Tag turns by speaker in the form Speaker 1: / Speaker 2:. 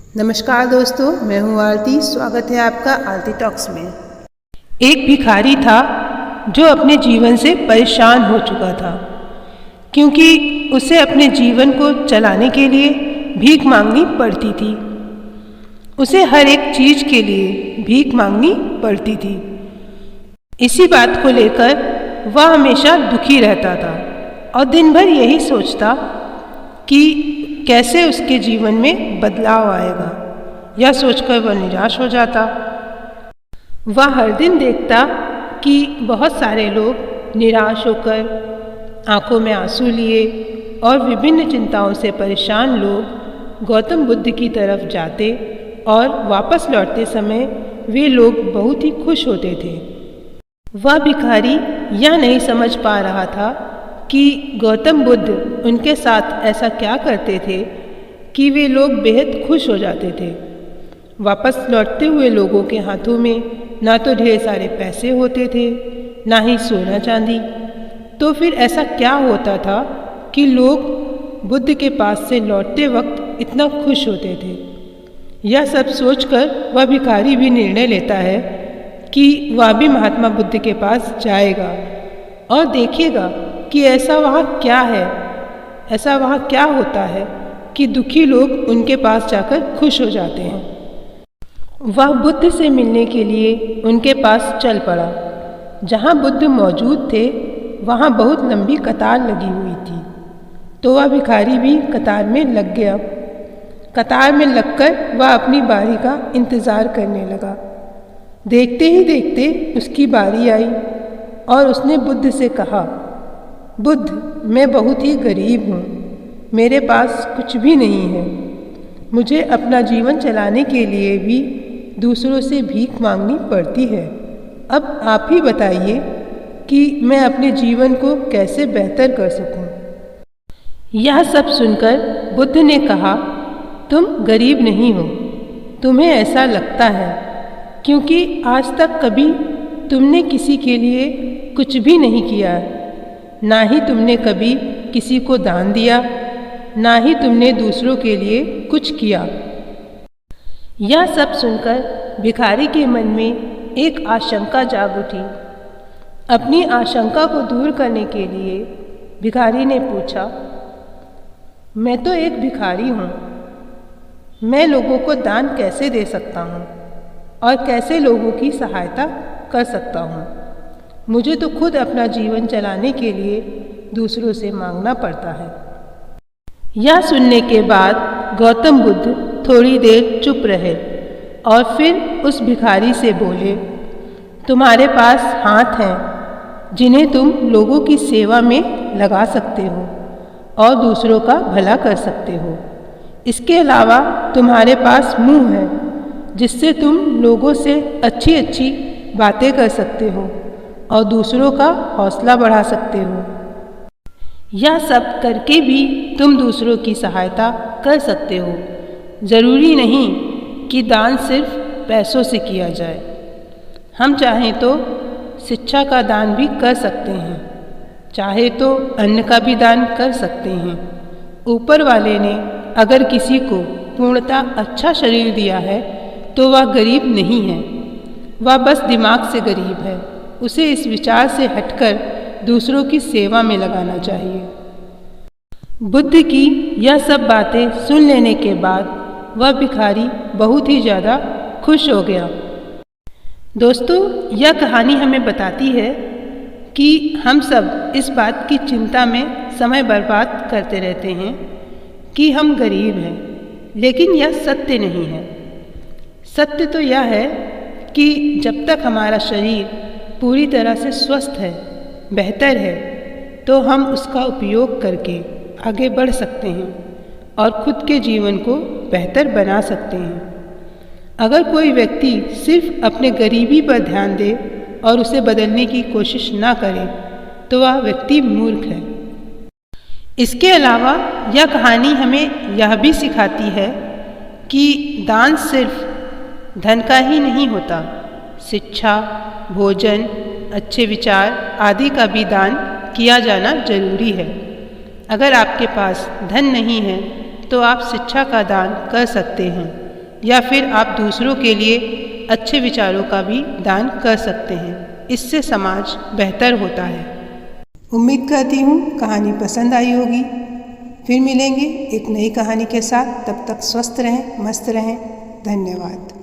Speaker 1: नमस्कार दोस्तों, मैं हूँ आरती। स्वागत है आपका आरती टॉक्स में। एक भिखारी था जो अपने जीवन से परेशान हो चुका था, क्योंकि उसे अपने जीवन को चलाने के लिए भीख मांगनी पड़ती थी। उसे हर एक चीज़ के लिए भीख मांगनी पड़ती थी। इसी बात को लेकर वह हमेशा दुखी रहता था और दिन भर यही सोचता कि कैसे उसके जीवन में बदलाव आएगा। यह सोचकर वह निराश हो जाता। वह हर दिन देखता कि बहुत सारे लोग निराश होकर आंखों में आंसू लिए और विभिन्न चिंताओं से परेशान लोग गौतम बुद्ध की तरफ जाते और वापस लौटते समय वे लोग बहुत ही खुश होते थे। वह भिखारी यह नहीं समझ पा रहा था कि गौतम बुद्ध उनके साथ ऐसा क्या करते थे कि वे लोग बेहद खुश हो जाते थे। वापस लौटते हुए लोगों के हाथों में ना तो ढेर सारे पैसे होते थे, ना ही सोना चांदी। तो फिर ऐसा क्या होता था कि लोग बुद्ध के पास से लौटते वक्त इतना खुश होते थे। यह सब सोचकर वह भिखारी भी निर्णय लेता है कि वह भी महात्मा बुद्ध के पास जाएगा और देखेगा कि ऐसा वहाँ क्या है, ऐसा वहाँ क्या होता है कि दुखी लोग उनके पास जाकर खुश हो जाते हैं। वह बुद्ध से मिलने के लिए उनके पास चल पड़ा। जहाँ बुद्ध मौजूद थे वहाँ बहुत लंबी कतार लगी हुई थी, तो वह भिखारी भी कतार में लग गया। कतार में लगकर वह अपनी बारी का इंतज़ार करने लगा। देखते ही देखते उसकी बारी आई और उसने बुद्ध से कहा, बुद्ध, मैं बहुत ही गरीब हूँ, मेरे पास कुछ भी नहीं है। मुझे अपना जीवन चलाने के लिए भी दूसरों से भीख मांगनी पड़ती है। अब आप ही बताइए कि मैं अपने जीवन को कैसे बेहतर कर सकूं। यह सब सुनकर बुद्ध ने कहा, तुम गरीब नहीं हो, तुम्हें ऐसा लगता है, क्योंकि आज तक कभी तुमने किसी के लिए कुछ भी नहीं किया। ना ही तुमने कभी किसी को दान दिया, ना ही तुमने दूसरों के लिए कुछ किया। यह सब सुनकर भिखारी के मन में एक आशंका जाग उठी। अपनी आशंका को दूर करने के लिए भिखारी ने पूछा, मैं तो एक भिखारी हूँ, मैं लोगों को दान कैसे दे सकता हूँ और कैसे लोगों की सहायता कर सकता हूँ। मुझे तो खुद अपना जीवन चलाने के लिए दूसरों से मांगना पड़ता है। यह सुनने के बाद गौतम बुद्ध थोड़ी देर चुप रहे और फिर उस भिखारी से बोले, तुम्हारे पास हाथ हैं जिन्हें तुम लोगों की सेवा में लगा सकते हो और दूसरों का भला कर सकते हो। इसके अलावा तुम्हारे पास मुंह है जिससे तुम लोगों से अच्छी अच्छी बातें कर सकते हो और दूसरों का हौसला बढ़ा सकते हो। यह सब करके भी तुम दूसरों की सहायता कर सकते हो। ज़रूरी नहीं कि दान सिर्फ पैसों से किया जाए। हम चाहें तो शिक्षा का दान भी कर सकते हैं, चाहे तो अन्न का भी दान कर सकते हैं। ऊपर वाले ने अगर किसी को पूर्णतः अच्छा शरीर दिया है तो वह गरीब नहीं है, वह बस दिमाग से गरीब है। उसे इस विचार से हटकर दूसरों की सेवा में लगाना चाहिए। बुद्ध की यह सब बातें सुन लेने के बाद वह भिखारी बहुत ही ज़्यादा खुश हो गया। दोस्तों, यह कहानी हमें बताती है कि हम सब इस बात की चिंता में समय बर्बाद करते रहते हैं कि हम गरीब हैं, लेकिन यह सत्य नहीं है। सत्य तो यह है कि जब तक हमारा शरीर पूरी तरह से स्वस्थ है, बेहतर है, तो हम उसका उपयोग करके आगे बढ़ सकते हैं और खुद के जीवन को बेहतर बना सकते हैं। अगर कोई व्यक्ति सिर्फ अपने गरीबी पर ध्यान दे और उसे बदलने की कोशिश ना करे तो वह व्यक्ति मूर्ख है। इसके अलावा यह कहानी हमें यह भी सिखाती है कि दान सिर्फ धन का ही नहीं होता, शिक्षा, भोजन, अच्छे विचार आदि का भी दान किया जाना जरूरी है। अगर आपके पास धन नहीं है तो आप शिक्षा का दान कर सकते हैं, या फिर आप दूसरों के लिए अच्छे विचारों का भी दान कर सकते हैं। इससे समाज बेहतर होता है। उम्मीद करती हूँ कहानी पसंद आई होगी। फिर मिलेंगे एक नई कहानी के साथ। तब तक स्वस्थ रहें, मस्त रहें। धन्यवाद।